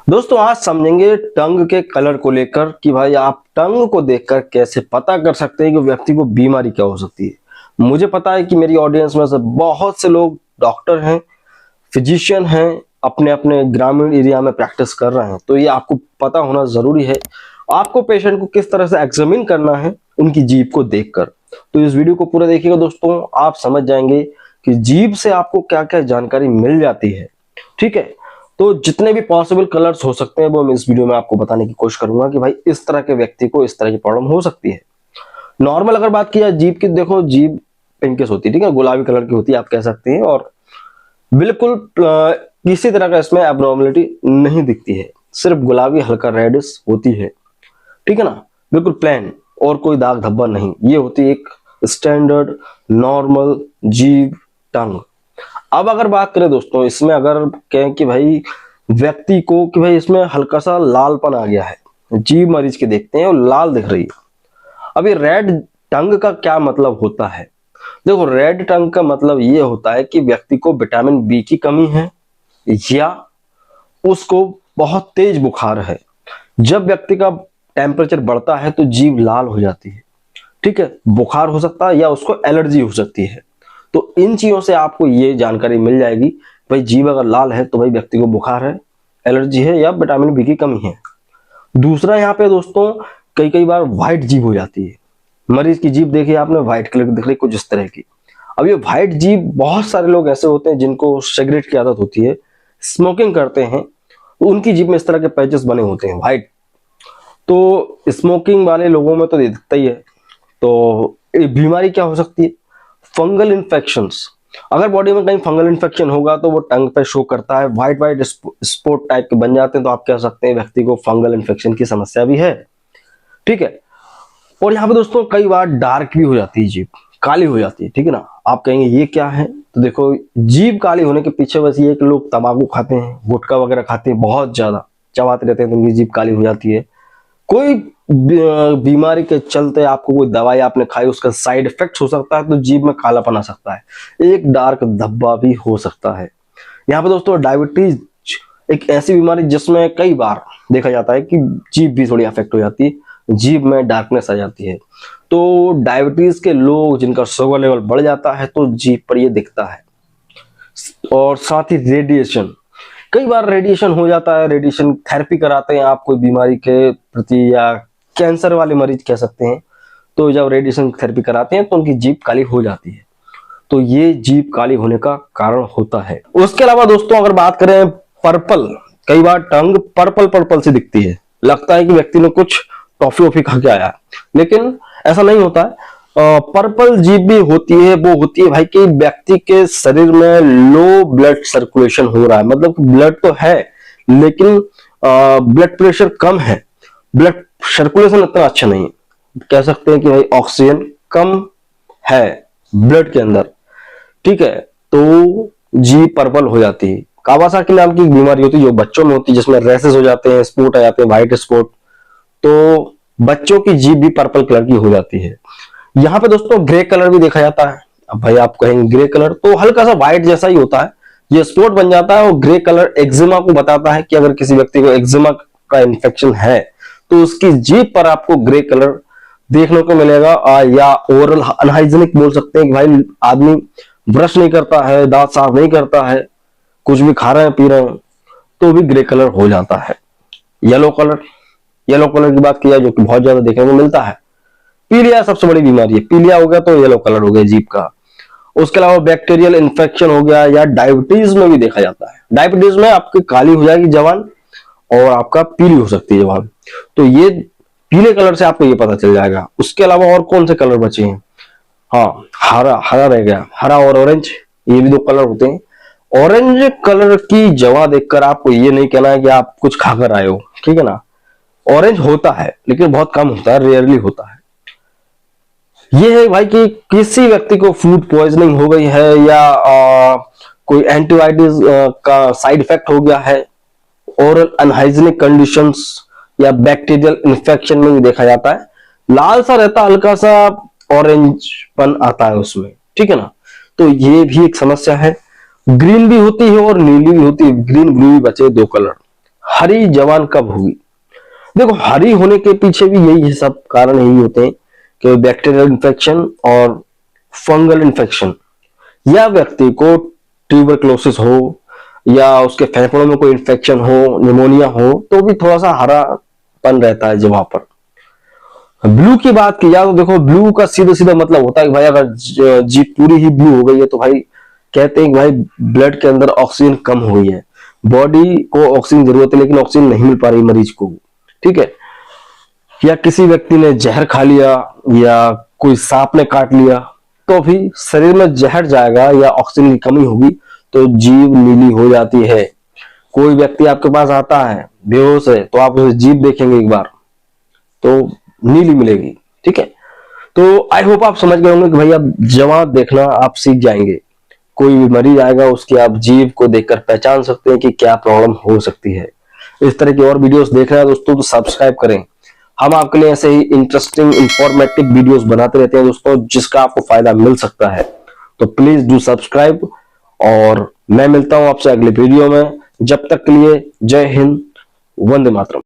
दोस्तों आज समझेंगे टंग के कलर को लेकर कि भाई आप टंग को देखकर कैसे पता कर सकते हैं कि व्यक्ति को बीमारी क्या हो सकती है। मुझे पता है कि मेरी ऑडियंस में से बहुत से लोग डॉक्टर हैं, फिजिशियन हैं, अपने अपने ग्रामीण एरिया में प्रैक्टिस कर रहे हैं, तो ये आपको पता होना जरूरी है आपको पेशेंट को किस तरह से एग्जामिन करना है उनकी जीभ को देखकर। तो इस वीडियो को पूरा देखिएगा दोस्तों, आप समझ जाएंगे कि जीभ से आपको क्या क्या जानकारी मिल जाती है। ठीक है, तो जितने भी पॉसिबल कलर्स हो सकते हैं वो मैं इस वीडियो में आपको बताने की कोशिश करूंगा कि भाई इस तरह के व्यक्ति को इस तरह की प्रॉब्लम हो सकती है। नॉर्मल अगर बात की जाए जीभ की, देखो जीभ पिंकिश होती है, ठीक है, गुलाबी कलर की होती है आप कह सकते हैं, और बिल्कुल किसी तरह का इसमें एब्नॉर्मलिटी नहीं दिखती है, सिर्फ गुलाबी हल्का रेडिश होती है, ठीक है ना, बिल्कुल प्लेन और कोई दाग धब्बा नहीं। ये होती है एक स्टैंडर्ड नॉर्मल जीभ टंग। अब अगर बात करें दोस्तों, इसमें अगर कहें कि भाई व्यक्ति को कि भाई इसमें हल्का सा लालपन आ गया है, जीभ मरीज के देखते हैं और लाल दिख रही है। अब ये रेड टंग का क्या मतलब होता है? देखो, रेड टंग का मतलब ये होता है कि व्यक्ति को विटामिन बी की कमी है या उसको बहुत तेज बुखार है। जब व्यक्ति का टेम्परेचर बढ़ता है तो जीभ लाल हो जाती है, ठीक है, बुखार हो सकता है या उसको एलर्जी हो सकती है। तो इन चीजों से आपको ये जानकारी मिल जाएगी, भाई जीभ अगर लाल है तो भाई व्यक्ति को बुखार है, एलर्जी है या विटामिन बी की कमी है। दूसरा यहाँ पे दोस्तों, कई कई बार व्हाइट जीभ हो जाती है। मरीज की जीभ देखिए आपने, व्हाइट कलर की दिख रही, कुछ इस तरह की। अब ये व्हाइट जीभ, बहुत सारे लोग ऐसे होते हैं जिनको सिगरेट की आदत होती है, स्मोकिंग करते हैं, तो उनकी जीभ में इस तरह के पैचेस बने होते हैं व्हाइट। तो स्मोकिंग वाले लोगों में तो ये दिखता ही है। तो ये बीमारी क्या हो सकती है? Fungal infections. अगर बॉडी में कहीं फंगल इन्फेक्शन होगा तो वो टंग पे शो करता है, व्हाइट व्हाइट स्पॉट टाइप के बन जाते हैं, तो आप कह सकते हैं व्यक्ति को फंगल इन्फेक्शन की समस्या भी है, ठीक है। और यहाँ पे दोस्तों कई बार डार्क भी हो जाती है जीभ, काली हो जाती है, ठीक है ना। आप कहेंगे ये क्या है? तो देखो, जीभ काली होने के पीछे बस ये कि लोग तंबाकू खाते हैं, गुटखा वगैरह खाते हैं, बहुत ज्यादा चबाते रहते हैं तो उनकी जीभ काली हो जाती है। कोई बीमारी के चलते आपको कोई दवाई आपने खाई, उसका साइड इफेक्ट हो सकता है तो जीभ में कालापन आ सकता है, एक डार्क धब्बा भी हो सकता है। यहाँ पे दोस्तों डायबिटीज एक ऐसी बीमारी जिसमें कई बार देखा जाता है कि जीभ भी थोड़ी अफेक्ट हो जाती है, जीभ में डार्कनेस आ जाती है। तो डायबिटीज के लोग जिनका शुगर लेवल बढ़ जाता है तो जीभ पर ये दिखता है। और साथ ही रेडिएशन, कई बार रेडिएशन हो जाता है, रेडिएशन थेरेपी कराते हैं आप कोई बीमारी के प्रति, या कैंसर वाले मरीज कह सकते हैं, तो जब रेडिएशन थेरेपी कराते हैं तो उनकी जीभ काली हो जाती है। तो ये जीभ काली होने का कारण होता है। उसके अलावा दोस्तों अगर बात करें पर्पल, कई बार टंग पर्पल पर्पल से दिखती है, लगता है कि व्यक्ति ने कुछ टॉफी वॉफी खा के आया, लेकिन ऐसा नहीं होता है। पर्पल जीभ भी होती है, वो होती है भाई कि व्यक्ति के शरीर में लो ब्लड सर्कुलेशन हो रहा है, मतलब ब्लड तो है लेकिन ब्लड प्रेशर कम है, ब्लड सर्कुलेशन इतना अच्छा नहीं है, कह सकते हैं कि भाई ऑक्सीजन कम है ब्लड के अंदर, ठीक है। तो जीभ पर्पल हो जाती है। कावासाकी नाम की बीमारी होती है जो बच्चों में होती है, जिसमें रैसेस हो जाते हैं, स्पॉट आ जाते हैं, व्हाइट स्पॉट, तो बच्चों की जीभ भी पर्पल कलर की हो जाती है। यहाँ पे दोस्तों ग्रे कलर भी देखा जाता है। अब भाई आप कहेंगे ग्रे कलर तो हल्का सा व्हाइट जैसा ही होता है, ये स्पॉट बन जाता है, और ग्रे कलर एक्जिमा को बताता है कि अगर किसी व्यक्ति को एक्जिमा का इन्फेक्शन है तो उसकी जीभ पर आपको ग्रे कलर देखने को मिलेगा। या ओरल अनहाइजीनिक बोल सकते हैं कि भाई आदमी ब्रश नहीं करता है, दांत साफ नहीं करता है, कुछ भी खा रहे हैं पी रहे हैं तो भी ग्रे कलर हो जाता है। येलो कलर, येलो कलर की बात की जाए जो कि बहुत ज्यादा देखने को मिलता है। पीलिया सबसे बड़ी बीमारी है, पीलिया हो गया तो येलो कलर हो गया जीभ का। उसके अलावा बैक्टीरियल इन्फेक्शन हो गया, या डायबिटीज में भी देखा जाता है। डायबिटीज में आपकी काली हो जाएगी जवान और आपका पीली हो सकती है जवान, तो ये पीले कलर से आपको ये पता चल जाएगा। उसके अलावा और कौन से कलर बचे हैं? हाँ, हरा, हरा रह गया, हरा और ऑरेंज, ये भी दो कलर होते हैं। ऑरेंज कलर की जवा देखकर आपको ये नहीं कहना है कि आप कुछ खाकर आए हो, ठीक है ना। ऑरेंज होता है लेकिन बहुत कम होता है, रेयरली होता है। ये है भाई कि किसी व्यक्ति को फूड पॉइजनिंग हो गई है, या कोई एंटीबायोटिक्स का साइड इफेक्ट हो गया है, ओरल अनहाइजीनिक कंडीशंस या बैक्टीरियल इन्फेक्शन में भी देखा जाता है। लाल सा रहता, हल्का सा ऑरेंजपन आता है उसमें, ठीक है ना। तो ये भी एक समस्या है। ग्रीन भी होती है और नीली भी होती है, ग्रीन ब्लू भी बचे दो कलर। हरी जवान कब हुई? देखो, हरी होने के पीछे भी यही है, सब कारण यही होते हैं कि बैक्टीरियल इन्फेक्शन और फंगल इन्फेक्शन, या व्यक्ति को ट्यूबरक्लोसिस हो या उसके फेफड़ों में कोई इन्फेक्शन हो, निमोनिया हो, तो भी थोड़ा सा हरापन रहता है वहां पर। ब्लू की बात की जाए तो देखो, ब्लू का सीधा सीधा मतलब होता है कि भाई अगर जीप पूरी ही ब्लू हो गई है तो भाई कहते हैं कि भाई ब्लड के अंदर ऑक्सीजन कम हो गई है, बॉडी को ऑक्सीजन जरूरत है लेकिन ऑक्सीजन नहीं मिल पा रही मरीज को, ठीक है। या किसी व्यक्ति ने जहर खा लिया या कोई सांप ने काट लिया, तो भी शरीर में जहर जाएगा या ऑक्सीजन की कमी होगी तो जीभ नीली हो जाती है। कोई व्यक्ति आपके पास आता है बेहोश है तो आप उसे जीभ देखेंगे एक बार तो नीली मिलेगी, ठीक है। तो आई होप आप समझ गए होंगे कि भाई अब जवां देखना आप सीख जाएंगे। कोई भी मरीज आएगा उसकी आप जीभ को देखकर पहचान सकते हैं कि क्या प्रॉब्लम हो सकती है। इस तरह की और वीडियोस देख रहे हैं दोस्तों तो सब्सक्राइब करें। हम आपके लिए ऐसे ही इंटरेस्टिंग इंफॉर्मेटिव वीडियोस बनाते रहते हैं दोस्तों, जिसका आपको फायदा मिल सकता है। तो प्लीज डू सब्सक्राइब और मैं मिलता हूं आपसे अगले वीडियो में। जब तक के लिए जय हिंद, वंदे मातरम।